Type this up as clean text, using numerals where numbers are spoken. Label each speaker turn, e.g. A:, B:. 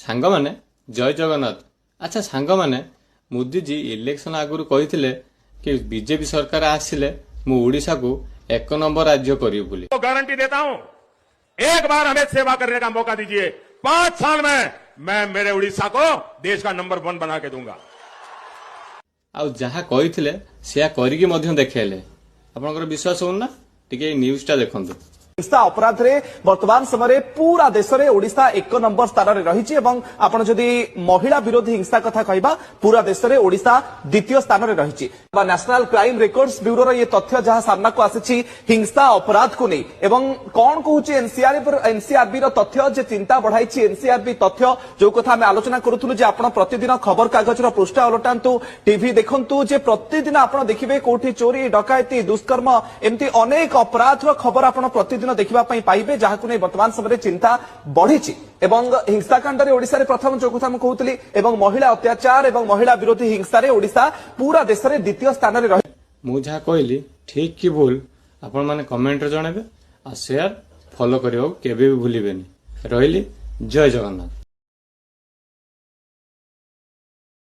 A: सांग माने जय जगन्नाथ। अच्छा सांग माने मोदी जी इलेक्शन आगुरी कही कि बीजेपी सरकार आसिले मु ओडिशा को 1 नंबर राज्य करी बोली।
B: तो गारंटी देता हूं, एक बार हमें सेवा करने का मौका दीजिए, 5 साल में मैं मेरे उड़ीसा को देश का नंबर 1 बना के दूंगा।
A: आ जहाँ कही से करिकी मध्य देखेले आपनकर विश्वास हो ना टिके न्यूज टा देखंतु।
C: हिंसा अपराध रे वर्तमान समय पूरा देश में ओडिशा 1 नंबर स्थान में रही और आपण जदि महिला विरोधी हिंसा कथा कहबा पूरा देश में ओडिशा द्वितीय स्थान में रही। नेशनल क्राइम रिकॉर्ड्स ब्यूरो ये तथ्य जहां सामना को आसी हिंसा अपराध को नहीं एवं कौन कहूँ एनसीआरबी तथ्य जे चिंता बढ़ाई एनसीआरबी तथ्य जो कथा आम आलोचना करूँ आप प्रतिदिन खबर कागज पृष्ठा उलटातु टीवी देखु जे प्रतिदिन आप देखिए कौटी चोरी डकायती दुष्कर्म एमती अनेक अपराध खबर आप प्रतिदिन देखा पाइबे जहां नहीं वर्तमान समय चिंता बढ़ी हिंसाकांड ओडिशा रे प्रथम जो कथा कहूली महिला अत्याचार और महिला विरोधी हिंसा रे ओडिशा पूरा देश में द्वितीय स्थान में रही।
A: मु जहाँ कहली ठीक कि भूल आपण माने कमेंट रे जणाबे आ शेयर फॉलो करियो केबे भी भूलिबेनी। रहिली जय जगन्नाथ।